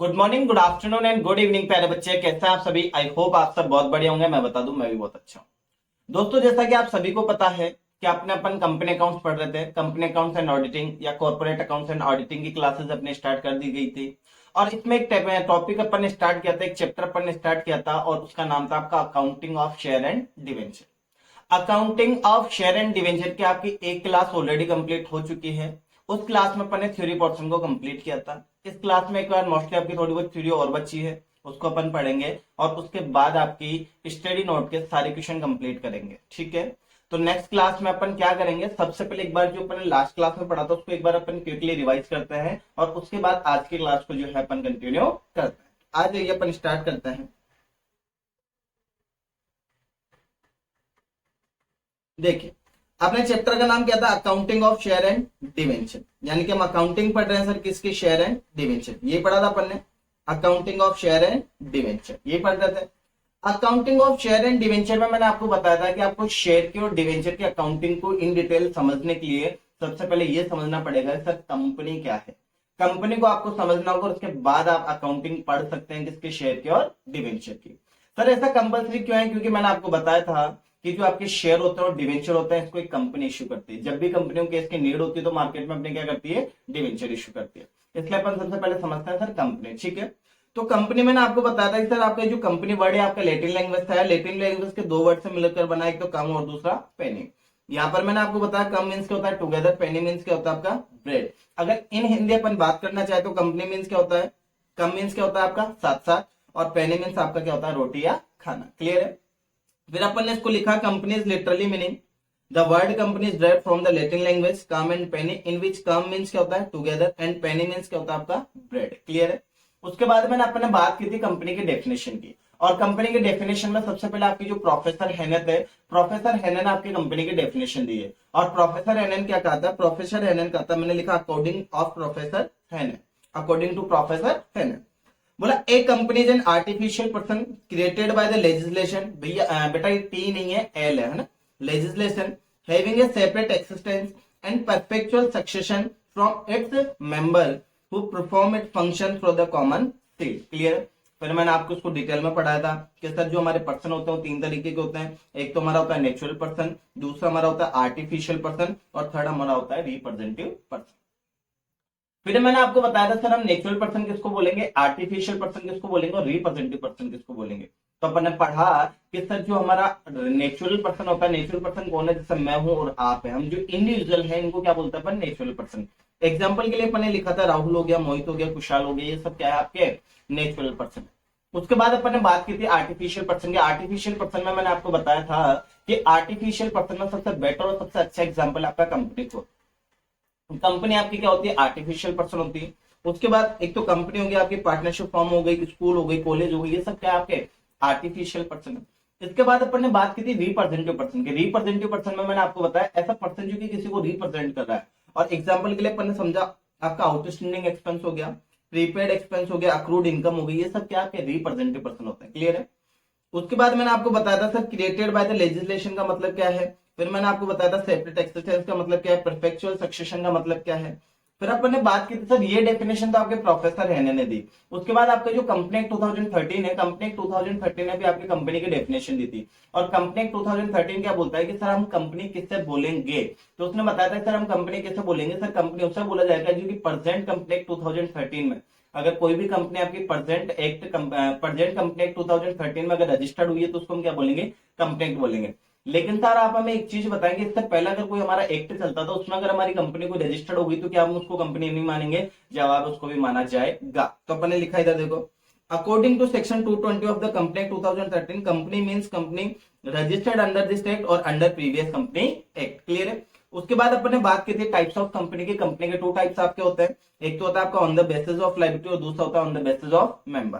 Good morning, good afternoon and good evening प्यारे बच्चे, कैसे हैं आप सभी। आई होप आप सब बहुत बढ़िया होंगे। मैं बता दूं, मैं भी बहुत अच्छा हूं। दोस्तों, जैसा कि आप सभी को पता है कि आपने अपन कंपनी अकाउंट्स पढ़ रहे थे। कंपनी अकाउंट्स एंड ऑडिटिंग या कॉर्पोरेट अकाउंट्स एंड ऑडिटिंग की क्लासेस अपने स्टार्ट कर दी गई थी। और इसमें एक टॉपिक अपन ने स्टार्ट किया था, एक चैप्टर अपन ने स्टार्ट किया था और उसका नाम था आपका accounting of share and debenture. Accounting of share and debenture की आपकी एक क्लास ऑलरेडी कंप्लीट हो चुकी है। उस क्लास में अपन ने थ्योरी पोर्शन को कंप्लीट किया था। इस क्लास में एक बार मोस्टली आपकी थोड़ी बहुत थ्योरी और बची है, उसको अपन पढ़ेंगे और उसके बाद आपकी स्टडी नोट के सारे क्वेश्चन कंप्लीट करेंगे। ठीक है, तो नेक्स्ट क्लास में अपन क्या करेंगे, सबसे पहले एक बार जो अपन ने लास्ट क्लास में पढ़ा था उसको एक बार अपन क्विकली रिवाइज करते हैं और उसके बाद आज की क्लास को जो है अपन कंटिन्यू करते हैं। आज ये अपन स्टार्ट करते हैं। देखिए, आपने चैप्टर का नाम क्या था, accounting of share and debenture. यानी कि हम अकाउंटिंग पढ़ रहे हैं सर किसकी, शेयर एंड डिवेंचर। ये पढ़ा था अपन ने, accounting of share and debenture ये पढ़ रहे थे। Accounting of share and debenture में मैंने आपको बताया था कि आपको शेयर की और डिवेंचर की अकाउंटिंग को इन डिटेल समझने के लिए सबसे पहले ये समझना पड़ेगा सर कंपनी क्या है। कंपनी को आपको समझना होगा, उसके बाद आप अकाउंटिंग पढ़ सकते हैं किसके, शेयर की और डिवेंचर की। सर ऐसा कंपलसरी क्यों है, क्योंकि मैंने आपको बताया था कि जो आपके शेयर होते हैं और डिवेंचर होते हैं, इसको एक कंपनी इश्यू करती है। जब भी कंपनियों के इसकी नीड होती है तो मार्केट में अपने क्या करती है, डिवेंचर इश्यू करती है। इसलिए अपन सबसे पहले समझते हैं सर कंपनी। ठीक है, तो कंपनी मैंने आपको बताया था कि सर आपका जो कंपनी वर्ड है आपका लैटिन लैंग्वेज था। लैटिन लैंग्वेज के दो वर्ड से मिलकर बना, एक तो कम और दूसरा पेनी। यहाँ पर मैंने आपको बताया कम मीन्स क्या होता है टुगेदर, पेनी मीन्स क्या होता है आपका ब्रेड। अगर इन हिंदी अपन बात करना चाहे तो कंपनी मीन्स क्या होता है, कम मीन्स क्या होता है आपका साथ साथ, और पेनी मीन्स आपका क्या होता है, रोटी या खाना। क्लियर है। फिर अपन ने इसको लिखा company is literally meaning the word company is derived from the Latin language come and Penney, in which come means क्या होता है टुगेदर एंड पेनी मीन्स क्या होता है आपका ब्रेड। क्लियर है। उसके बाद मैंने अपन ने बात की थी कंपनी की डेफिनेशन की, और कंपनी के डेफिनेशन में सबसे पहले आपकी जो प्रोफेसर हेनन थे, प्रोफेसर हेनन आपकी कंपनी की डेफिनेशन दी है। और प्रोफेसर हेनन क्या कहता है, प्रोफेसर हेनन कहता है, मैंने लिखा according of professor Haney, according to professor Haney. बोला a company is an artificial person created by the legislation. भैया बेटा ये टी नहीं है, एल है ना, legislation having a separate existence and perpetual succession from its member who perform it function for the common seal. Clear. फिर मैंने आपको उसको डिटेल में पढ़ाया था कि सर जो हमारे पर्सन होते हैं वो तीन तरीके के होते हैं। एक तो हमारा होता है नेचुरल पर्सन, दूसरा हमारा होता है आर्टिफिशियल पर्सन, और थर्ड हमारा होता है रिप्रेजेंटेटिव पर्सन। फिर मैंने आपको बताया था सर हम नेचुरल पर्सन किसको बोलेंगे, आर्टिफिशियल पर्सन किसको बोलेंगे और रिप्रेजेंटेटिव पर्सन किसको बोलेंगे। तो अपन ने पढ़ा कि सर जो हमारा नेचुरल पर्सन होता है, नेचुरल पर्सन कौन है, जैसे मैं हूं और आप है, हम जो इंडिविजुअल है इनको क्या बोलते हैं अपन, नेचुरल पर्सन। एग्जाम्पल के लिए अपन ने लिखा था राहुल हो गया, मोहित हो गया, कुशाल हो गया, ये सब क्या है आपके नेचुरल पर्सन। उसके बाद अपन ने बात की थी आर्टिफिशियल पर्सन की। आर्टिफिशियल पर्सन में मैंने आपको बताया था कि आर्टिफिशियल पर्सन में सबसे बेटर और सबसे अच्छा एग्जाम्पल आपका कंपनी को, कंपनी आपकी क्या होती है, आर्टिफिशियल पर्सन होती है। उसके बाद एक तो कंपनी हो गई आपकी, पार्टनरशिप फॉर्म हो गई, स्कूल हो गई, कॉलेज हो गई, ये सब क्या है आपके आर्टिफिशियल पर्सन है। इसके बाद अपन ने बात की थी रिप्रेजेंटेटिव पर्सन की। रिप्रेजेंटेटिव पर्सन में मैंने आपको बताया ऐसा पर्सन जो कि किसी को रिप्रेजेंट कर रहा है। और एग्जाम्पल के लिए अपन ने समझा आपका आउटस्टैंडिंग एक्सपेंस हो गया, प्रीपेड एक्सपेंस हो गया, अक्रूड इनकम हो गई, ये सब क्या आपके रिप्रेजेंटेटिव पर्सन होते हैं। क्लियर है। उसके बाद मैंने आपको बताया था sir created by the legislation का मतलब क्या है। फिर मैंने आपको बताया था सेपरेट एक्सिस्टेंस का मतलब क्या है, परफेक्चुअल सक्सेशन का मतलब क्या है। फिर अपन ने बात की थी सर ये डेफिनेशन तो आपके प्रोफेसर हैने ने दी। उसके बाद आपका जो कंपनी एक्ट 2013 है, कंपनी एक्ट 2013 ने भी आपकी कंपनी की डेफिनेशन दी थी। और कंपनी एक्ट 2013 क्या बोलता है कि सर हम कंपनी किससे बोलेंगे, तो उसने बताया था सर हम कंपनी किससे बोलेंगे, सर कंपनी उससे बोला जाएगा जो कि प्रेजेंट कंपनी एक्ट 2013 में, अगर कोई भी कंपनी आपकी प्रेजेंट कंपनी एक्ट 2013 में अगर रजिस्टर्ड हुई है तो उसको हम क्या बोलेंगे, कंपनी एक्ट बोलेंगे। लेकिन सर आप हमें एक चीज बताएंगे, इससे पहले अगर कोई हमारा एक्ट चलता था उसमें अगर हमारी कंपनी को रजिस्टर्ड होगी तो क्या हम उसको कंपनी नहीं मानेंगे, जवाब उसको भी माना जाएगा। तो अपन ने लिखा इधर देखो, according to section 220 of the company act 2013 company means company registered under this act और under previous company act. Clear है। उसके बाद अपन ने बात की थी टाइप्स ऑफ कंपनी की। कंपनी के टू टाइप्स आपके होते हैं, एक तो होता है आपका on the basis of liability और दूसरा होता है on the basis of member.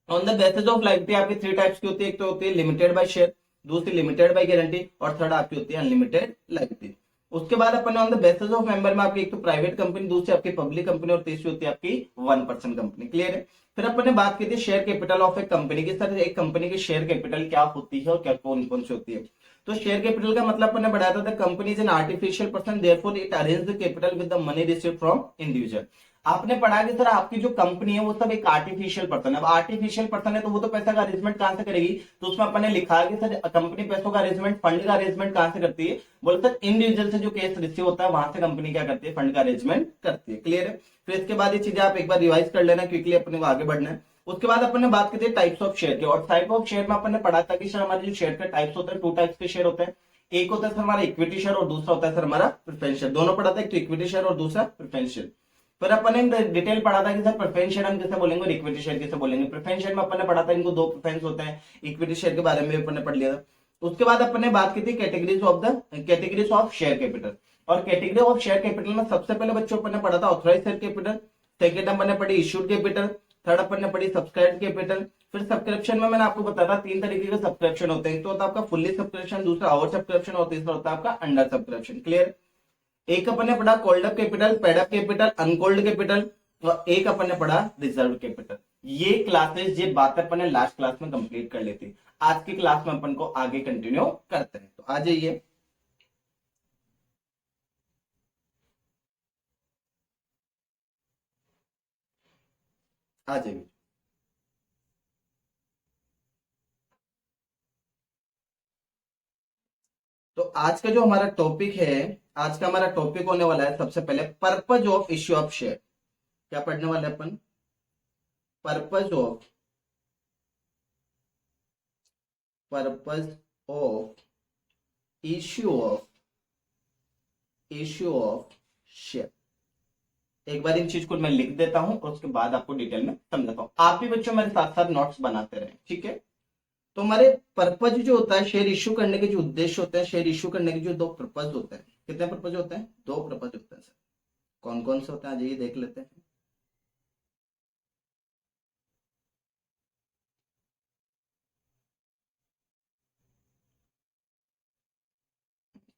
On the basis of liability आपकी थ्री टाइप्स की होती है, एक तो होती है लिमिटेड बाय शेयर, दूसरी लिमिटेड बाय गारंटी, और थर्ड आपकी होती है अनलिमिटेड लायबिलिटी। उसके बाद अपन on the basis of member में आपकी एक तो प्राइवेट कंपनी, दूसरी आपकी पब्लिक कंपनी, और तीसरी होती है आपकी 1% कंपनी। क्लियर है। फिर अपन ने बात की थी शेयर कैपिटल ऑफ एक कंपनी की। सर एक कंपनी की शेयर कैपिटल क्या होती है और क्या कौन कौन सी होती है। तो शेयर कैपिटल का मतलब अपन ने बढ़ाया था company is an artificial person therefore it arrange the capital with the money received from individual. आपने पढ़ा कि सर आपकी जो कंपनी है वो सब एक आर्टिफिशियल पर्सन है। अब आर्टिफिशियल पर्सन है तो वो तो पैसा का अरेंजमेंट कहां से करेगी, तो उसमें अपने लिखा है कि सर कंपनी पैसों का अरेंजमेंट, फंड का अरेंजमेंट कहां से करती है, बोले सर इंडिविजुअल से जो केस रिसीव होता है वहां से कंपनी क्या करती है, फंड का अरेंजमेंट करती है। क्लियर है। फिर इसके बाद ये चीजें आप एक बार रिवाइज कर लेना क्विकली, अपने को आगे बढ़ना है। उसके बाद अपन ने बात की थी टाइप्स ऑफ शेयर की, और टाइप ऑफ शेयर में अपन ने पढ़ा था कि सर हमारे जो शेयर के टाइप्स होते हैं, 2 टाइप्स के शेयर होते हैं। एक होता है सर हमारा इक्विटी शेयर और दूसरा होता है सर हमारा प्रेफरेंस शेयर। दोनों पढ़ा था, एक तो इक्विटी शेयर और दूसरा प्रेफरेंस शेयर। फिर अपन ने डिटेल पढ़ा था कि सर प्रेफरेंस शेयर हम कैसे बोलेंगे और इक्विटी शेयर कैसे बोलेंगे। प्रेफरेंस शेयर में अपन ने पढ़ा था इनको 2 प्रेफरेंस होते हैं, इक्विटी शेयर के बारे में अपन ने पढ़ लिया था। उसके बाद अपन ने बात की थी कैटेगरीज ऑफ शेयर कैपिटल, और कैटेगरी ऑफ शेयर कैपिटल में सबसे पहले बच्चों अपन ने पढ़ा था ऑथराइज शेयर कैपिटल, सेकेंड अपन ने पढ़ी इश्यूड कैपिटल, थर्ड अपन ने पढ़ी सब्सक्राइब कैपिटल। फिर सब्सक्रिप्शन में मैंने आपको बताया था 3 तरीके के सब्सक्रिप्शन होते हैं, एक तो होता है आपका फुल्ली सब्सक्रिप्शन, दूसरा ओवर सब्सक्रिप्शन और तीसरा होता है आपका अंडर सब्सक्रिप्शन। क्लियर। एक अपन ने पढ़ा called up capital, paid up capital, uncalled capital, और एक अपन ने पढ़ा रिजर्व कैपिटल। ये क्लासेस, ये बातें अपन ने लास्ट क्लास में कंप्लीट कर ली थी। आज की क्लास में अपन को आगे कंटिन्यू करते हैं, तो आ जाइए। आ जाइए। तो आज का जो हमारा टॉपिक है, आज का हमारा टॉपिक होने वाला है सबसे पहले purpose of issue of share. क्या पढ़ने वाले अपन, purpose of issue of share. एक बार इन चीज को मैं लिख देता हूं और उसके बाद आपको डिटेल में समझाता हूं। आप भी बच्चों मेरे साथ साथ नोट्स बनाते रहे, ठीक है। तो हमारे पर्पज जो होता है, शेयर इश्यू करने के जो उद्देश्य होते हैं, शेयर इश्यू करने के जो 2 पर्पज होते हैं, कितने पर्पज होते हैं, 2 पर्पज होते हैं सर। कौन कौन से होते हैं, आ जाइए देख लेते हैं।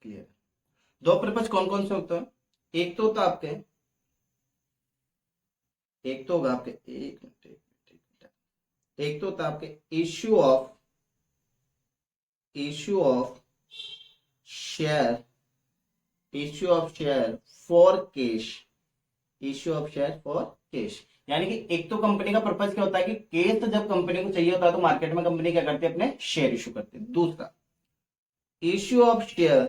क्लियर। 2 पर्पज कौन कौन से होते हैं, एक तो होता है आपके, एक तो होगा आपके, एक मिनट, एक तो होता है आपके issue of share for cash, issue of share for cash. यानी कि एक तो कंपनी का पर्पज क्या होता है कि केस जब कंपनी को चाहिए होता है तो मार्केट में कंपनी क्या करती है, अपने शेयर इश्यू करती है। दूसरा issue of share,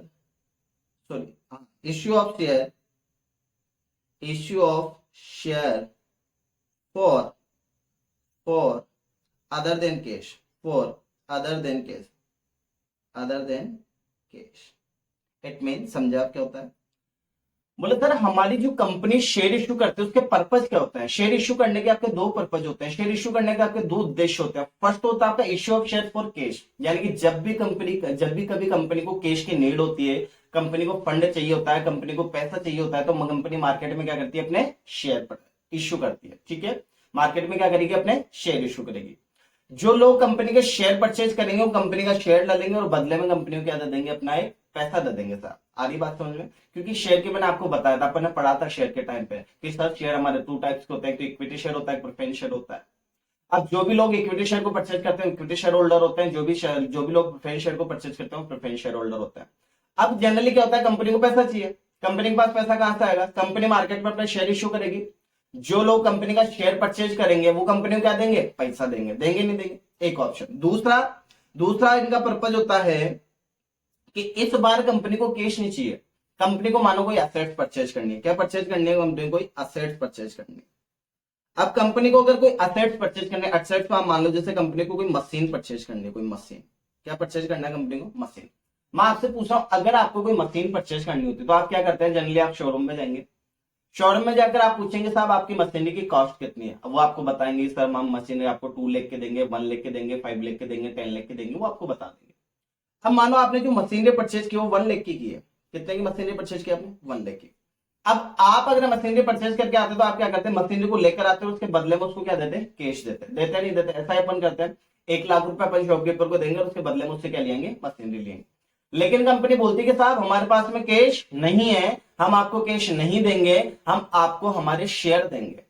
sorry issue of share for other than cash, it mean, समझे आप क्या होता है। बोले सर हमारी जो कंपनी शेयर इश्यू करती है उसके पर्पज क्या होता है। शेयर इश्यू करने के आपके 2 पर्पज होते हैं, शेयर इश्यू करने के आपके 2 उद्देश्य होते हैं। फर्स्ट होता है आपका issue of share for cash, यानी कि जब भी कभी कंपनी को कैश की नीड होती है, कंपनी को फंड चाहिए होता है, कंपनी को पैसा चाहिए होता है, तो कंपनी मार्केट में क्या करती है, अपने शेयर इश्यू करती है। ठीक है, मार्केट में क्या करेगी, अपने शेयर इश्यू करेगी। जो लोग कंपनी के शेयर परचेज करेंगे वो कंपनी का शेयर डालेंगे और बदले में कंपनी को क्या दे देंगे, अपना एक पैसा दे देंगे। सर आ रही बात समझ में, क्योंकि शेयर के मैंने आपको बताया था, अपन ने पढ़ा था शेयर के टाइम पे कि सर शेयर हमारे 2 टाइप्स के होते हैं, तो इक्विटी शेयर होता है, प्रेफरेंस शेयर होता है। अब जो भी लोग इक्विटी शेयर को परचेज करते हैं इक्विटी शेयर होल्डर होते हैं, जो भी लोग प्रेफरेंस शेयर को परचेज करते हैं प्रेफरेंस शेयर होल्डर होते हैं। अब जनरली क्या होता है, कंपनी को पैसा चाहिए, कंपनी के पास पैसा कहां से आएगा, कंपनी मार्केट में अपना शेयर इश्यू करेगी। जो लोग कंपनी का शेयर परचेज करेंगे वो कंपनी को क्या देंगे, पैसा देंगे, नहीं देंगे, एक ऑप्शन। दूसरा इनका पर्पज होता है कि इस बार कंपनी को कैश नहीं चाहिए, कंपनी को मानो कोई एसेट्स परचेज करनी है। क्या परचेज करनी है, कंपनी को कोई एसेट्स परचेज करनी है। अब कंपनी को अगर कोई एसेट्स परचेज करने, एसेट्स को आप मान लो जैसे कंपनी को कोई मशीन परचेज करनी है, कोई मशीन, क्या परचेज करना है कंपनी को, मशीन। मैं आपसे पूछ रहा हूं अगर आपको कोई मशीन परचेज करनी होती तो आप क्या करते हैं, जनरली आप शोरूम में जाएंगे, शोरूम में जाकर आप पूछेंगे साहब आपकी मशीनरी की कॉस्ट कितनी है, अब वो आपको बताएंगे सर हम मशीनरी आपको 2 लाख के देंगे, 1 लाख के देंगे, 5 लाख के देंगे, 10 लाख के देंगे, वो आपको बता देंगे। अब मानो आपने जो मशीनरी परचेज की वो 1 लाख की है, कितने की मशीनरी परचेज की आपने, 1 लाख की। अब आप अगर मशीनरी परचेज करके आते तो आप क्या करते हैं, मशीनरी को लेकर आते हैं, उसके बदले में उसको क्या देते हैं, कैश देते नहीं देते, ऐसा अपन करते हैं। 1 लाख रुपए अपन शॉपकीपर को देंगे और उसके बदले में उससे क्या लेंगे, मशीनरी लेंगे। लेकिन कंपनी बोलती है कि साहब हमारे पास में कैश नहीं है, हम आपको कैश नहीं देंगे, हम आपको हमारे शेयर देंगे।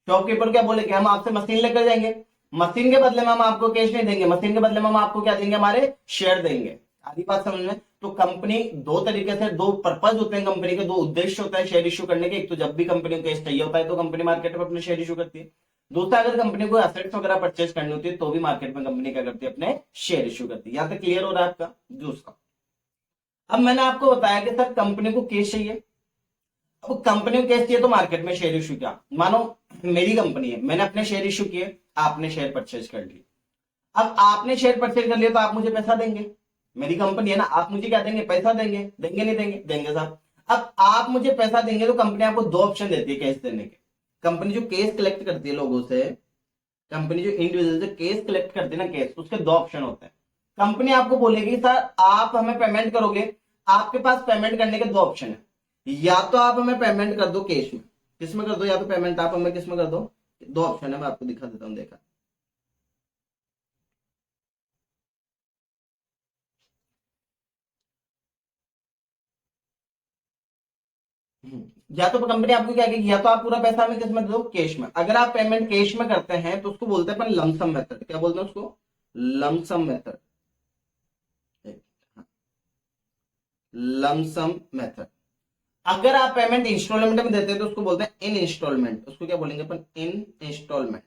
शॉपकीपर क्या बोले कि हम आपसे मशीन लेकर जाएंगे, मशीन के बदले में हम आपको कैश नहीं देंगे, मशीन के बदले में हम आपको क्या देंगे, हमारे शेयर देंगे। आधी बात समझ में। तो कंपनी दो तरीके से, दो पर्पज होते हैं कंपनी के, दो उद्देश्य होता है शेयर इश्यू करने के। एक तो जब भी कंपनी को कैश चाहिए होता है तो कंपनी मार्केट में अपने शेयर इश्यू करती है। दूसरा, अगर कंपनी को एसेट्स वगैरह परचेज करनी होती है तो भी मार्केट में कंपनी क्या करती है, अपने शेयर इश्यू करती है। यहां तक क्लियर हो रहा है आपका? दूसरा, अब मैंने आपको बताया कि सर कंपनी को कैश चाहिए। अब कंपनी को कैश चाहिए तो मार्केट में शेयर इश्यू किया। मानो मेरी कंपनी है, मैंने अपने शेयर इश्यू किए, आपने शेयर परचेज कर लिए। अब आपने शेयर परचेज कर लिया तो आप मुझे पैसा देंगे, मेरी कंपनी है ना, आप मुझे क्या देंगे, पैसा देंगे। देंगे नहीं देंगे? देंगे साहब। अब आप मुझे पैसा देंगे तो कंपनी आपको दो ऑप्शन देती है कैश देने के। कंपनी जो केस कलेक्ट करती है लोगों से, कंपनी जो इंडिविजुअल से केस कलेक्ट करती है ना, केस, उसके दो ऑप्शन होते हैं। कंपनी आपको बोलेगी सर आप हमें पेमेंट करोगे, आपके पास पेमेंट करने के दो ऑप्शन है। या तो आप हमें पेमेंट कर दो कैश में, किस में कर दो, या तो पेमेंट आप हमें किस में कर दो। दो ऑप्शन है, मैं आपको दिखा देता हूं, देखा। या तो कंपनी आपको क्या कहेगी, या तो आप पूरा पैसा हमें किस में दे दो, कैश में। अगर आप पेमेंट कैश में करते हैं तो उसको बोलते हैं अपन लमसम मेथड। क्या बोलते हैं उसको? Lump sum method. Lump sum method. अगर आप पेमेंट इंस्टॉलमेंट में देते हैं तो उसको बोलते हैं इन इंस्टॉलमेंट। उसको क्या बोलेंगे अपन? इन इंस्टॉलमेंट।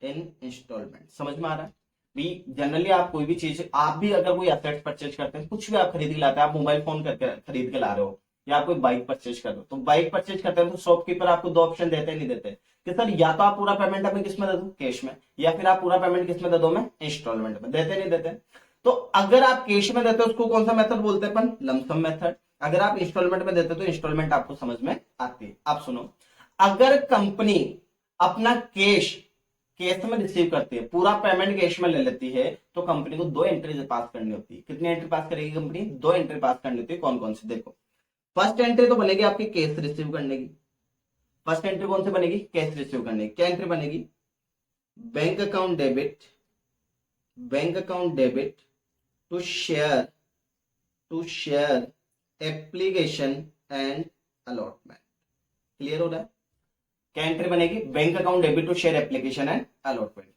इन इंस्टॉलमेंट। समझ में आ रहा है? भी जनरली आप कोई भी चीज, आप भी अगर कोई एसेट परचेज करते हैं, कुछ भी आप खरीद के लाते हैं, आप मोबाइल फोन करके खरीद के ला रहे हो, या आप कोई बाइक परचेज कर रहे हो, तो बाइक परचेज करते हैं तो शॉपकीपर आपको दो ऑप्शन देते हैं, नहीं देते कि सर या तो आप पूरा पेमेंट हमें किस में दे दो, कैश में, या फिर आप पूरा पेमेंट किस में दे दो, मैं इंस्टॉलमेंट में। देते नहीं देते? तो अगर आप कैश में देते हो उसको कौन सा मेथड बोलते हैं अपन? Lump sum method. अगर आप इंस्टॉलमेंट में देते हो तो इंस्टॉलमेंट आपको समझ में आती है। आप सुनो, अगर कंपनी अपना कैश कैश में रिसीव करती है, पूरा पेमेंट कैश में ले लेती है, तो कंपनी को दो एंट्री पास करनी होती है। कितनी एंट्री पास करेगी कंपनी? दो एंट्री पास करनी होती है। कौन कौन सी? देखो, फर्स्ट एंट्री तो बनेगी आपकी कैश रिसीव करने की। फर्स्ट एंट्री कौन सी बनेगी? कैश रिसीव करने की। क्या एंट्री बनेगी? Bank account debit, bank account debit to share, to share application and allotment. Clear हो रहा है? क्या एंट्री बनेगी? Bank account debit to share application and allotment.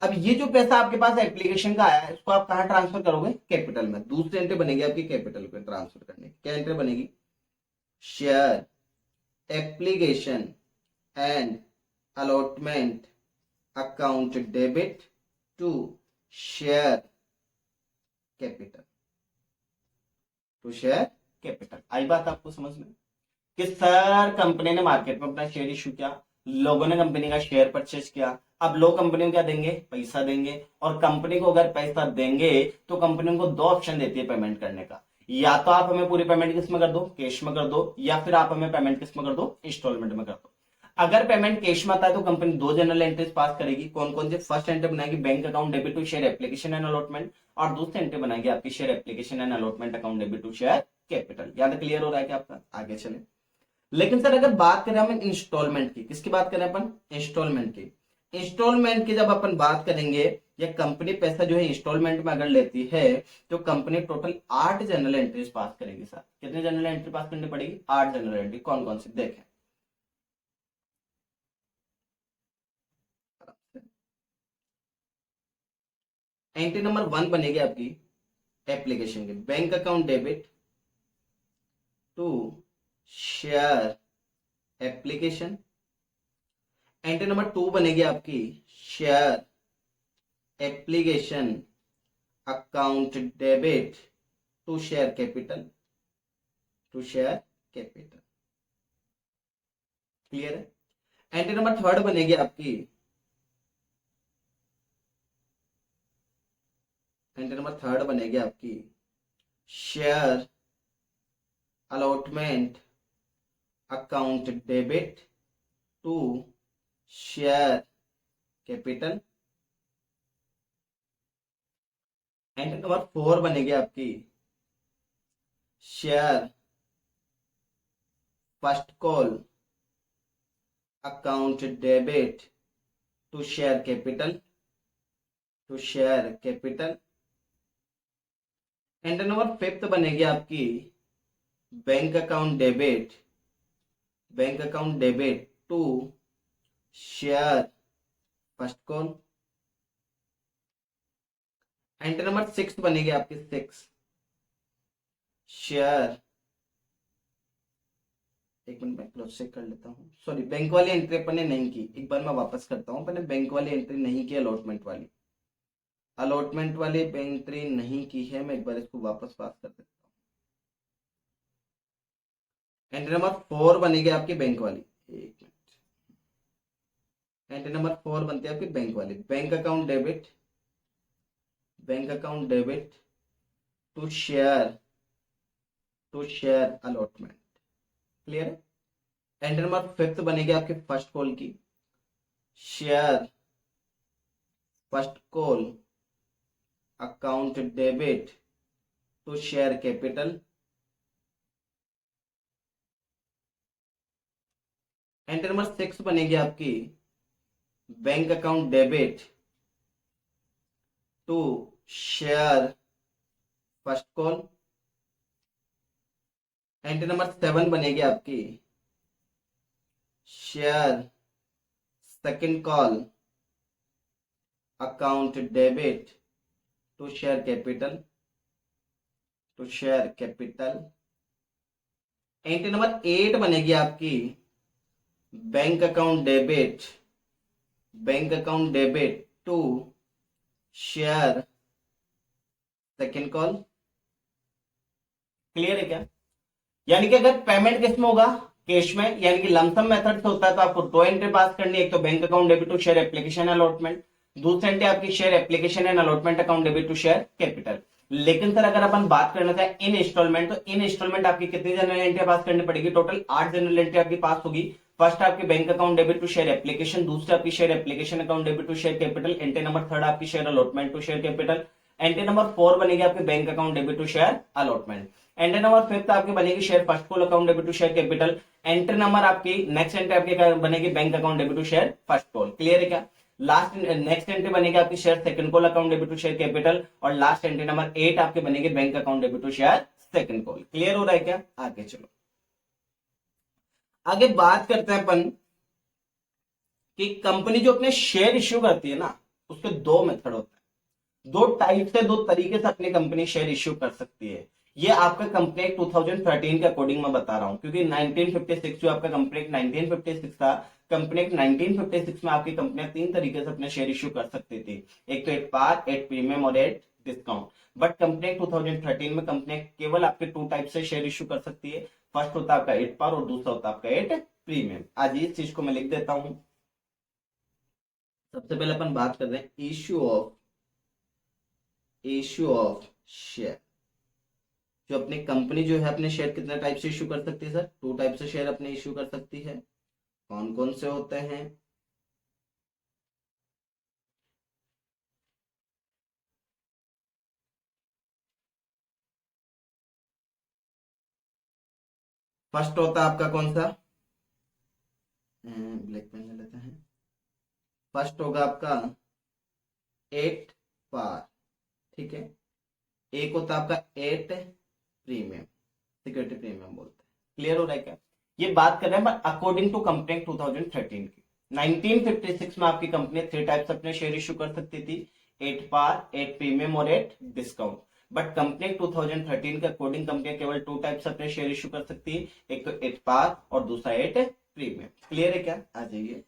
अब ये जो पैसा आपके पास एप्लीकेशन का आया है, इसको आप कहां ट्रांसफर करोगे? कैपिटल में। दूसरी एंट्री बनेगी आपकी कैपिटल पे ट्रांसफर करने की। क्या एंट्री बनेगी? Share application and allotment account debit to share capital, to share capital. आई बात आपको समझ में कि सर कंपनी ने मार्केट में अपना शेयर इशू किया, लोगों ने कंपनी का शेयर परचेज किया। अब लोग कंपनी को क्या देंगे? पैसा देंगे। और कंपनी को अगर पैसा देंगे तो कंपनी को दो ऑप्शन देती है पेमेंट करने का। या तो आप हमें पूरी पेमेंट किस में कर दो, कैश में कर दो, या फिर आप हमें पेमेंट किस में कर दो, इंस्टॉलमेंट में कर दो। अगर पेमेंट कैश में आता है तो कंपनी दो जनरल एंट्रीज पास करेगी। कौन कौन सी? फर्स्ट एंट्री बनाएगी bank account debit to share application and allotment, और दूसरी एंट्री बनाएगी आपकी share application and allotment account debit to share capital. याद क्लियर हो रहा है कि आपका? आगे चले। लेकिन सर अगर बात करें हम इंस्टॉलमेंट की, किसकी बात करें अपन? इंस्टॉलमेंट की। इंस्टॉलमेंट की जब अपन बात करेंगे, या कंपनी पैसा जो है इंस्टॉलमेंट में अगर लेती है, तो company total 8 general entries pass करेगी। सर कितनी जनरल एंट्री पास करनी पड़ेगी? 8 जनरल एंट्री। कौन कौन सी देखें? एंट्री नंबर 1 बनेगी आपकी एप्लीकेशन की, bank account debit to share application. Entry number 2 बनेगी आपकी share application account debit to share capital, to share capital. Clear है? एंट्री नंबर 3 बनेगी आपकी, एंट्री नंबर 3 बनेगी आपकी share allotment account debit to share capital. Entry number 4 बनेगी आपकी share first call account debit to share capital, to share capital. Entry number 5 बनेगी आपकी bank account debit, bank account debit to share first call, entry number 6 बनेगी आपकी 6 share, एक minute में cross check कर लेता हूँ, सॉरी बैंक वाली एंट्री अपन ने नहीं की, एक बार मैं वापस करता हूँ, मैंने बैंक वाली एंट्री नहीं की, अलॉटमेंट वाली एंट्री नहीं की है, मैं एक बार इसको वापस पास कर देता हूँ। एंट्री नंबर 4 बनेगी आपकी बैंक वाली, एक मिनट, एंट्री नंबर 4 बनती है आपकी बैंक वाली, bank account debit to share allotment, clear है। एंट्री नंबर 5 बनेगी आपके फर्स्ट कॉल की, share first call account debit to share capital. Entry number 6 बनेगी आपकी bank account debit to share first call. Entry number 7 बनेगी आपकी share second call account debit to share capital, entry number 8 बनेगी आपकी bank account debit to share second call, clear है क्या। यानी कि अगर पेमेंट किस में होगा, कैश में, यानी कि लमसम मेथड से होता है तो आपको दो एंट्री पास करनी है, एक तो bank account debit to share application allotment, दूसरी एंट्री आपकी share application and allotment account debit to share capital. लेकिन सर अगर अपन बात करना चाहे इन इंस्टॉलमेंट, तो इन इंस्टॉलमेंट आपकी कितनी जनरल एंट्री पास करनी पड़ेगी, टोटल 8 जनरल एंट्री आपकी पास होगी। फर्स्ट आपकी bank account debit to share application, दूसरी आपकी share application account debit to share capital, entry number 3 आपकी share allotment to share capital, entry number 4 बनेगी आपकी bank account debit to share allotment, entry number 5 आपकी बनेगी share first call account debit to share capital, entry number आपकी next entry आपकी बनेगी bank account debit to share first call, clear है क्या। Last next entry बनेगी आपकी share second call account debit to share capital, और last entry number 8 आपकी बनेगी bank account debit to share second call, clear हो रहा है क्या। आगे चलो, आगे बात करते हैं अपन कि कंपनी जो अपने शेयर इश्यू करती है ना, उसके दो मेथड होते हैं, दो टाइप से, दो तरीके से अपनी कंपनी शेयर इश्यू कर सकती है। ये आपका कंपनी एक्ट 2013 के अकॉर्डिंग मैं बता रहा हूं, क्योंकि 1956 जो आपका कंपनी एक्ट 1956 था, कंपनी एक्ट 1956 में आपकी कंपनियां 3 तरीके से अपने शेयर इश्यू कर सकती थी, एक तो एट पार, एट प्रीमियम और at discount. But company act 2013 में कंपनी केवल आपके 2 टाइप से शेयर इश्यू कर सकती है, फर्स्ट होता है आपका एट पार और दूसरा होता है आपका एट प्रीमियम। आज इस चीज को मैं लिख देता हूं। सबसे पहले अपन बात कर रहे हैं इश्यू ऑफ शेयर। जो अपनी कंपनी जो है अपने शेयर कितने टाइप से इश्यू कर सकती है सर, 2 टाइप से शेयर अपने इश्यू कर सकती है। कौन कौन से होते हैं, फर्स्ट होता है आपका कौन सा, ब्लैक पेन ले लेते हैं। फर्स्ट होगा आपका एट पार, ठीक है। एक होता है आपका एट प्रीमियम, सिक्योरिटी प्रीमियम बोलते हैं, क्लियर हो रहा है क्या। ये बात कर रहे हैं अकॉर्डिंग टू कंपनी एक्ट 2013 की। 1956 में आपकी कंपनी 3 टाइप्स अपने शेयर इश्यू कर सकती थी, एट पार, एट प्रीमियम और at discount. But company act 2013 के अकॉर्डिंग कंपनी केवल 2 टाइप्स अपने शेयर इश्यू कर सकती है, एक तो एट पार और दूसरा एट प्रीमियम, क्लियर है क्या। आ जाइए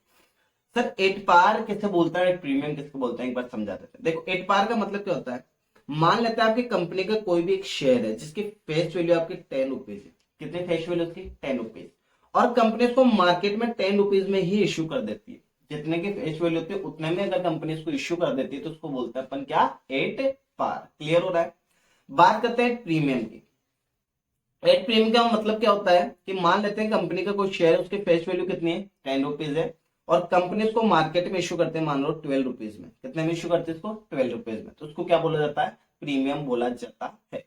सर, एट पार किससे बोलता है, एट प्रीमियम किसको बोलते हैं, एक बार समझा देते हैं। देखो एट पार का मतलब क्या होता है, मान लेते हैं आपकी कंपनी का कोई भी एक शेयर है जिसकी फेस वैल्यू आपकी 10 रुपीज है, कितनी फेस वैल्यू उसकी 10 रुपीज, और कंपनी इसको मार्केट में 10 रुपीज में ही इश्यू कर देती है, जितने की फेस वैल्यू होती है उतने में अगर कंपनी इसको इश्यू कर देती है तो उसको बोलते हैं अपन क्या, एट पार, क्लियर हो रहा है। बात करते हैं प्रीमियम की। एट प्रीमियम का मतलब क्या होता है कि मान लेते हैं कंपनी का कोई शेयर है, उसकी फेस वैल्यू कितनी है, 10 रुपीज है, और कंपनी इसको मार्केट में इश्यू करते हैं मान लो 12 रुपीज में, कितने में इश्यू करते हैं इसको, 12 रुपीज में, तो उसको क्या बोला जाता है, प्रीमियम बोला जाता है।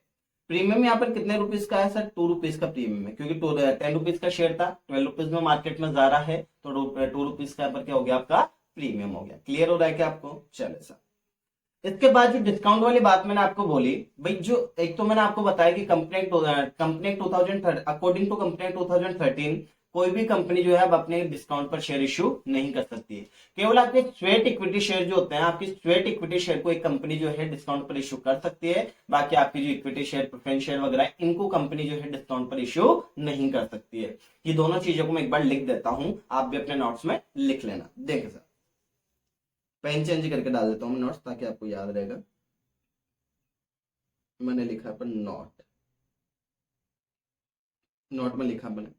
प्रीमियम यहाँ पर कितने रुपीज का है सर, 2 रुपीज का प्रीमियम है, क्योंकि 10 रुपीज का शेयर था, 12 रुपीज में मार्केट में जा रहा है, तो 2 रुपीज का पर क्या हो गया आपका, प्रीमियम हो गया, क्लियर हो रहा है क्या आपको। चले सर, इसके बाद जो डिस्काउंट वाली बात मैंने आपको बोली भाई, जो एक तो मैंने आपको बताया कि कंपनी 2013 अकॉर्डिंग टू कंपनी 2013 कोई भी कंपनी जो है अब अपने डिस्काउंट पर शेयर इश्यू नहीं कर सकती है। केवल आपके स्वेट इक्विटी शेयर जो होते हैं, आपकी स्वेट इक्विटी शेयर को एक कंपनी जो है डिस्काउंट पर इश्यू कर सकती है। बाकी आपकी जो इक्विटी शेयर, प्रेफरेंस शेयर वगैरह, इनको कंपनी जो है डिस्काउंट पर इश्यू नहीं कर सकती है। ये दोनों चीजों को मैं एक बार लिख देता हूं, आप भी अपने नोट्स में लिख लेना। देखें सर, पेन चेंज करके डाल देता हूं नोट्स ताकि आपको याद रहेगा। मैंने लिखा पर नोट में लिखा मैंने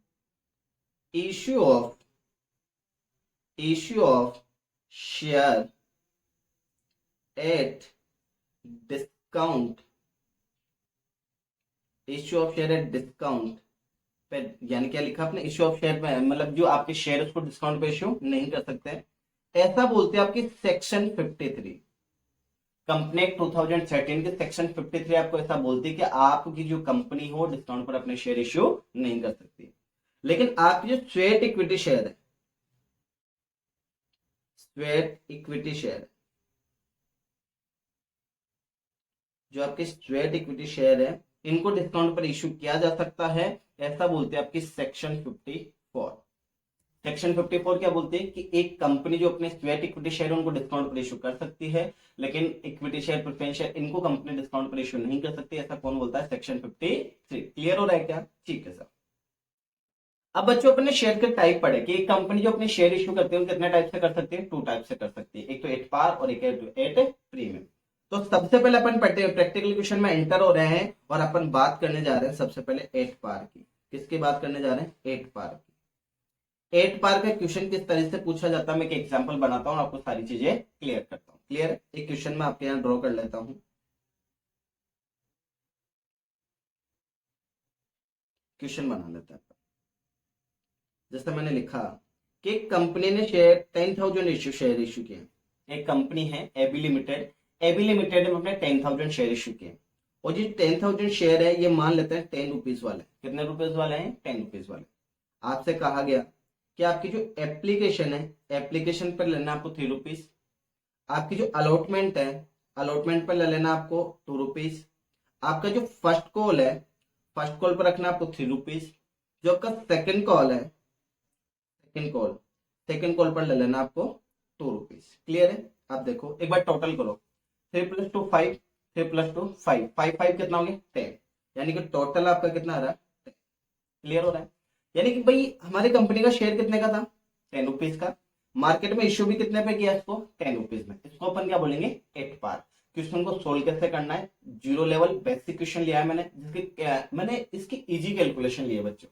issue of share at discount, issue of share at discount पे, यानी क्या लिखा आपने, इश्यू ऑफ शेयर पे, मतलब जो आपके शेयर उसको डिस्काउंट पे इश्यू नहीं कर सकते हैं, ऐसा बोलते हैं आपकी सेक्शन 53। कंपनी एक्ट 2013 के सेक्शन 53 आपको ऐसा बोलती है कि आपकी जो कंपनी हो डिस्काउंट पर अपने शेयर इश्यू नहीं कर सकती। लेकिन आपकी जो स्वेट इक्विटी शेयर है, स्वेट इक्विटी शेयर, जो आपके स्वेट इक्विटी शेयर है, इनको डिस्काउंट पर इश्यू किया जा सकता है, ऐसा बोलते हैं आपकी सेक्शन 54। सेक्शन 54 क्या बोलते हैं कि एक कंपनी जो अपने स्वेट इक्विटी शेयर उनको डिस्काउंट पर इश्यू कर सकती है, लेकिन इक्विटी शेयर, प्रेफरेंस शेयर, इनको कंपनी डिस्काउंट पर इश्यू नहीं कर सकती। ऐसा कौन बोलता है? सेक्शन 53। क्लियर हो रहा है क्या? ठीक है सर। अब बच्चों अपने शेयर के टाइप पढ़े कि एक कंपनी जो अपने शेयर इश्यू करती है वो कितने टाइप से कर सकती है? 2 टाइप से कर सकती है, एक तो एट पार और एक एट प्रीमियम। तो सबसे पहले अपन प्रैक्टिकल क्वेश्चन में एंटर हो रहे हैं और अपन बात करने जा रहे हैं सबसे पहले एट पार की। किसकी बात करने जा रहे हैं? एट पार की। एट पार का क्वेश्चन किस तरह से पूछा जाता है, मैं एक एग्जाम्पल बनाता हूँ, आपको सारी चीजें क्लियर करता हूँ। क्लियर है? एक क्वेश्चन में आपके यहाँ ड्रॉ कर लेता हूँ। क्वेश्चन बना लेते हैं। जैसे मैंने लिखा कि कंपनी ने शेयर 10,000 शेयर इश्यू किए। एक कंपनी है एबी लिमिटेड, एबी लिमिटेड में अपने 10,000 शेयर इश्यू किए, और जो 10,000 शेयर है ये मान लेते हैं 10 रुपीज वाले। कितने रुपीज वाले हैं? 10 रुपीज वाले। आपसे कहा गया कि आपकी जो एप्लीकेशन है, एप्लीकेशन पर लेना आपको 3 रुपीज, आपकी जो अलॉटमेंट है, अलॉटमेंट पर ले लेना आपको 2 रुपीज, आपका जो फर्स्ट कॉल है, फर्स्ट कॉल पर रखना आपको 3 रुपीज, जो आपका सेकंड कॉल है, सेकंड कॉल पर ले लेना आपको 2 रुपीज। क्लियर है? अब देखो एक बार टोटल करो, 3 + 2 5, 3 + 2 5, 5 5 कितना हो गया? 10, यानी कि टोटल आपका कितना आ रहा है? 10। क्लियर हो रहा है? यानी कि भाई हमारी कंपनी का शेयर कितने का था? 10 रुपीज का। मार्केट में इश्यू भी कितने पे किया इसको? 10 रुपीज में। इसको अपन क्या बोलेंगे? At par. क्वेश्चन को सोल्व कैसे करना है? जीरो लेवल बेसिक क्वेश्चन लिया है मैंने, जिसकी मैंने इसकी इजी कैलकुलेशन ली है बच्चों।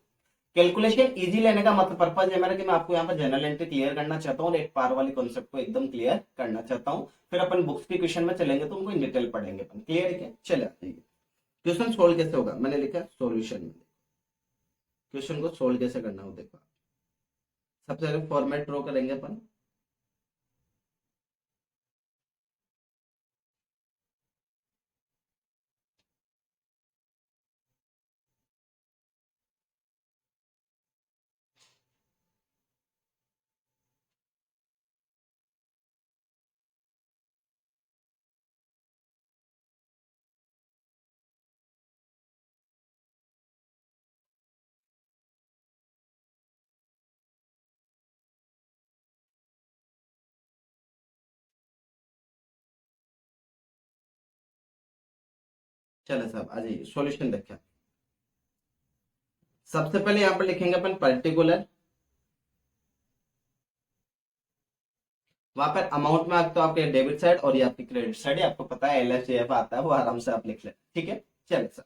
कैलकुलेशन इजी लेने का मतलब पर्पज है मेरा कि मैं आपको यहाँ पर जनरल एंट्री क्लियर करना चाहता हूँ और एक पार वाली कॉन्सेप्ट को एकदम क्लियर करना चाहता हूँ। फिर अपन बुक्स के क्वेश्चन में चलेंगे तो उनको इन डिटेल पढ़ेंगे अपन। क्लियर है क्या? चले आइए। क्वेश्चन सोल्व कैसे होगा? मैंने लिखा सॉल्यूशन में। क्वेश्चन को सोल्व कैसे करना हो देखो। सबसे पहले फॉर्मेट ड्रॉ करेंगे अपन। चले साहब आ जाइए, सॉल्यूशन देखिए। सबसे पहले यहाँ पर लिखेंगे अपन पर्टिकुलर, वहां पर अमाउंट में तो आपके डेबिट साइड और ये आपकी क्रेडिट साइड है, आपको पता है LHF आता है, वो आराम से आप लिख ले। ठीक है, चलिए सर।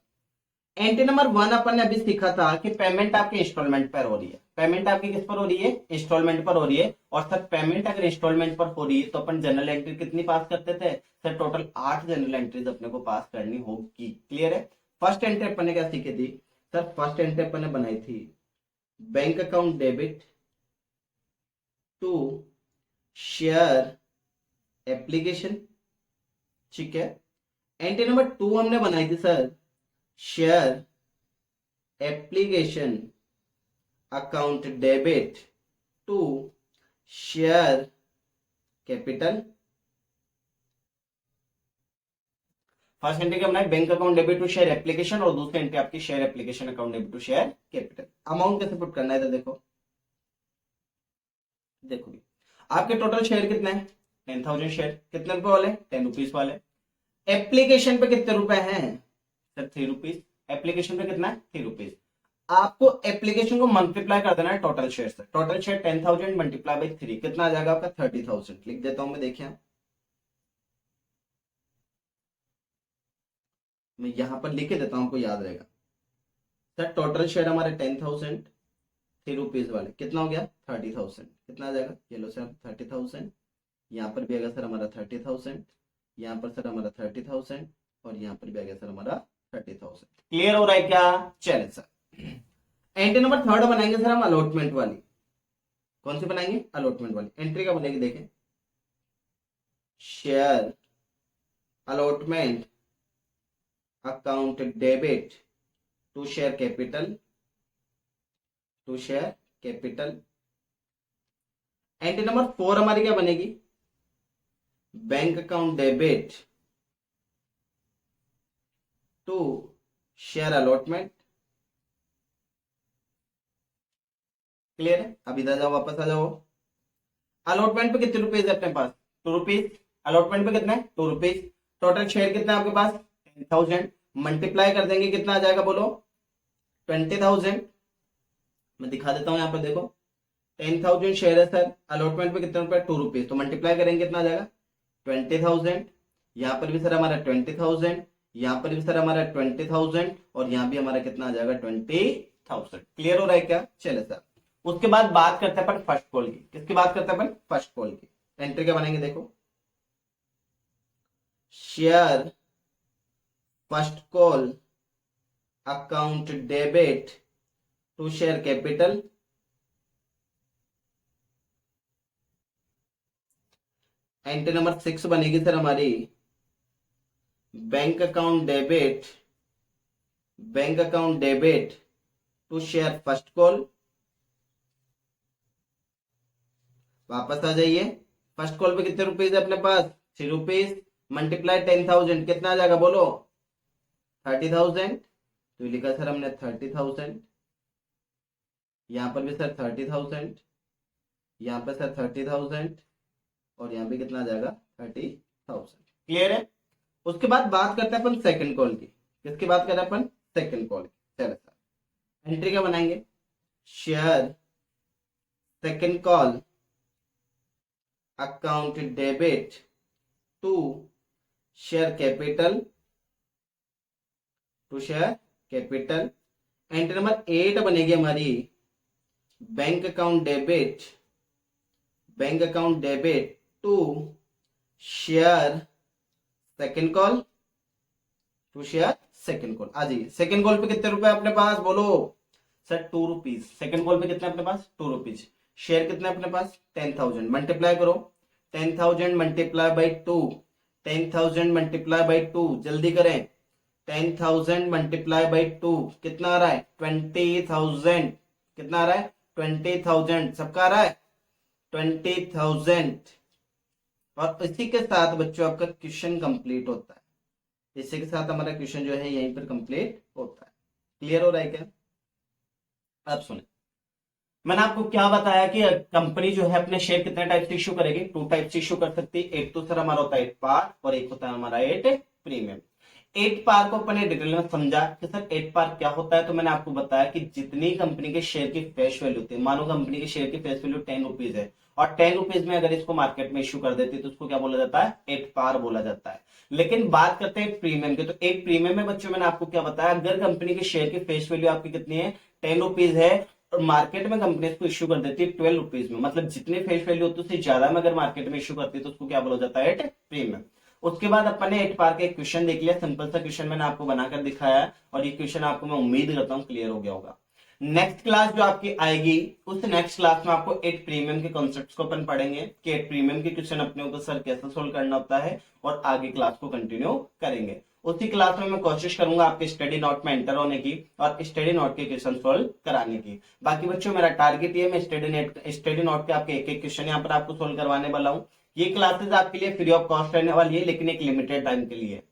एंट्री नंबर 1 अपन ने अभी सीखा था कि पेमेंट आपके इंस्टॉलमेंट पर हो रही है। पेमेंट आपकी किस पर हो रही है? इंस्टॉलमेंट पर हो रही है। और सर पेमेंट अगर इंस्टॉलमेंट पर हो रही है तो अपन जनरल एंट्री कितनी पास करते थे? सर टोटल 8 जनरल एंट्रीज अपने को पास करनी होगी। क्लियर है? फर्स्ट एंट्री अपन ने क्या सीखी थी? सर फर्स्ट एंट्री अपन ने बनाई थी bank account debit to share application. ठीक है। एंट्री नंबर 2 हमने बनाई थी sir share application account debit to share capital. First entry क्या बनाई? Bank account debit to share application, और दूसरी एंट्री आपकी share application account debit to share capital. Amount कैसे पुट करना है तो देखो, देखो भी, आपके टोटल शेयर कितने हैं? 10,000 शेयर। कितने रुपए वाले? 10 रुपीज वाले। एप्लीकेशन पे कितने रुपए हैं सर? 3 रुपीज। एप्लीकेशन पे कितना है? 3 रुपीज। आपको एप्लीकेशन को मल्टीप्लाई कर देना है टोटल शेयर से। टोटल शेयर 10,000 मल्टीप्लाई बाई 3 कितना आ जाएगा आपका? 30,000। लिख देता हूं मैं, देखिए मैं यहां पर लिख के देता हूं, आपको याद रहेगा। सर टोटल शेयर हमारे 10,000, 3 रुपीज वाले कितना हो गया? 30,000। कितना आ जाएगा? ये लो सर 30,000। यहाँ पर भी आ गया सर हमारा 30,000, यहाँ पर सर हमारा 30,000 और यहाँ पर भी आ गया सर हमारा 30,000। क्लियर हो रहा है क्या? चले सर, एंट्री नंबर 3 बनाएंगे सर हम अलॉटमेंट वाली। कौन सी बनाएंगे? अलॉटमेंट वाली। एंट्री क्या बनेगी देखें, share allotment account debit to share capital, to share capital. Entry number 4 हमारी क्या बनेगी? Bank account debit to share allotment. Clear है? अब इधर जाओ, वापस आ जाओ। अलॉटमेंट पे कितने रुपीज है अपने पास? 2 रुपीज। अलॉटमेंट पे कितना है? 2 रुपीज। टोटल शेयर कितना है आपके पास? 10,000। मल्टीप्लाई कर देंगे, कितना आ जाएगा बोलो? 20,000। मैं दिखा देता हूं, यहां पर देखो 10,000 शेयर है सर। अलॉटमेंट पे कितने रुपए? 2 रुपीज। तो मल्टीप्लाई करेंगे, कितना आ जाएगा? 20,000। यहाँ पर भी सर हमारा 20,000, यहाँ पर भी सर हमारा 20,000 और यहाँ भी हमारा कितना आ जाएगा? 20,000। क्लियर हो रहा है क्या? चले सर, उसके बाद बात करते हैं अपन फर्स्ट कॉल की। किसकी बात करते हैं अपन? फर्स्ट कॉल की। एंट्री क्या बनेंगे देखो, share first call account debit to share capital. Entry number 6 बनेगी सर हमारी bank account debit, bank account debit to share first call. वापस आ जाइए, फर्स्ट कॉल पे कितने रुपीज है अपने पास? 3 रुपीज। मल्टीप्लाई 10,000 कितना आ जाएगा बोलो? 30,000। तो लिखा सर हमने 30,000, यहां पर भी सर 30,000, यहां पर सर 30,000 और यहां पे कितना आ जाएगा? 30,000। क्लियर है? उसके बाद बात करते हैं अपन सेकंड कॉल की। किसकी बात करें अपन? सेकंड कॉल की। चलो सर, एंट्री क्या बनाएंगे? Share second call account debit to share capital, to share capital. Entry number 8 बनेगी हमारी bank account debit, bank account debit to share second call, to share second call. आ जाइए, second call पे कितने रुपए अपने पास बोलो? Sir 2 rupees. सेकंड कॉल पे कितने अपने पास? 2 रुपीज। शेयर कितने अपने पास? 10,000। मल्टीप्लाई करो, 10,000 मल्टीप्लाई बाई 2, 10,000 मल्टीप्लाई बाई 2, जल्दी करें। 10,000 मल्टीप्लाई बाई 2 कितना आ रहा है? 20,000। कितना आ रहा है? 20,000। सबका आ रहा है 20,000। और इसी के साथ बच्चों आपका क्वेश्चन कंप्लीट होता है। इसी के साथ हमारा क्वेश्चन जो है यहीं पर कंप्लीट होता है। क्लियर हो रहा है क्या? अब सुने, मैंने आपको क्या बताया कि कंपनी जो है अपने शेयर कितने टाइप से इश्यू करेगी? 2 टाइप से इश्यू कर सकती है। एक तो सर हमारा होता है 8 पार और एक होता है हमारा 8 प्रीमियम। 8 पार को अपने डिटेल में समझा कि सर 8 पार क्या होता है। तो मैंने आपको बताया कि जितनी कंपनी के शेयर की फेस वैल्यू होती है, मानो कंपनी के शेयर की फेस वैल्यू 10 रुपीज है और 10 रुपीज में अगर इसको मार्केट में इश्यू कर देती है तो उसको क्या बोला जाता है? 8 पार बोला जाता है। लेकिन बात करते हैं प्रीमियम की, तो 8 प्रीमियम में बच्चों मैंने आपको क्या बताया, अगर कंपनी के शेयर की फेस वैल्यू आपकी कितनी है? 10 रुपीज है और मार्केट में कंपनी इसको इश्यू कर देती है 12 रुपीज में, मतलब जितनी फेस वैल्यू होती है उससे ज्यादा में अगर मार्केट में इश्यू करती है तो उसको क्या बोला जाता है? 8 प्रीमियम। उसके बाद अपन ने 8 पार का एक क्वेश्चन देख लिया, सिंपल सा क्वेश्चन मैंने आपको बनाकर दिखाया है और ये क्वेश्चन आपको मैं उम्मीद करता हूं क्लियर हो गया होगा। नेक्स्ट क्लास जो आपकी आएगी उस नेक्स्ट क्लास में आपको 8 प्रीमियम के कॉन्सेप्ट्स को अपन पढ़ेंगे कि 8 प्रीमियम के क्वेश्चन अपने को सर कैसे सोल्व करना होता है और आगे क्लास को कंटिन्यू करेंगे। उसी क्लास में मैं कोशिश करूंगा आपके स्टडी नोट में एंटर होने की और स्टडी नोट के क्वेश्चन सोल्व कराने की। बाकी बच्चों मेरा टारगेट ये, मैं स्टडी नोट के आपके एक एक क्वेश्चन यहाँ पर आपको सोल्व करवाने वाला हूँ। ये क्लासेस आपके लिए फ्री ऑफ कॉस्ट रहने वाली है, लेकिन एक लिमिटेड टाइम के लिए।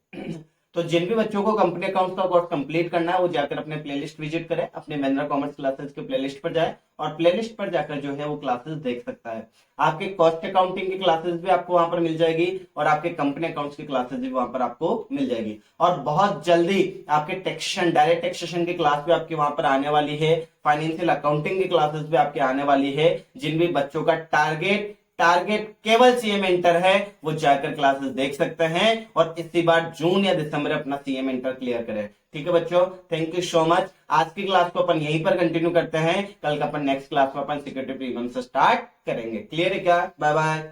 तो जिन भी बच्चों को कंपनी अकाउंट्स का कोर्स कंप्लीट करना है वो जाकर अपने प्लेलिस्ट विजिट करे, अपने महिंद्रा कॉमर्स क्लासेस के प्लेलिस्ट पर जाए और प्लेलिस्ट पर जाकर जो है वो क्लासेस देख सकता है। आपके कॉस्ट अकाउंटिंग की क्लासेस भी आपको वहां पर मिल जाएगी और आपके कंपनी अकाउंट्स की क्लासेस भी वहां पर आपको मिल जाएगी। और बहुत जल्दी आपके टैक्सेशन, डायरेक्ट टैक्सेशन की क्लास भी आपकी वहां पर आने वाली है, फाइनेंशियल अकाउंटिंग की क्लासेस भी आपके आने वाली है। जिन भी बच्चों का टारगेट केवल सीएम इंटर है वो जाकर क्लासेस देख सकते हैं और इसी बार जून या दिसंबर अपना सीएम इंटर क्लियर करें। ठीक है बच्चों, थैंक यू सो मच। आज की क्लास को अपन यहीं पर कंटिन्यू करते हैं, कल का अपन नेक्स्ट क्लास में अपन सिक्योरिटी प्रीलिम्स से स्टार्ट करेंगे। क्लियर है क्या? Bye bye.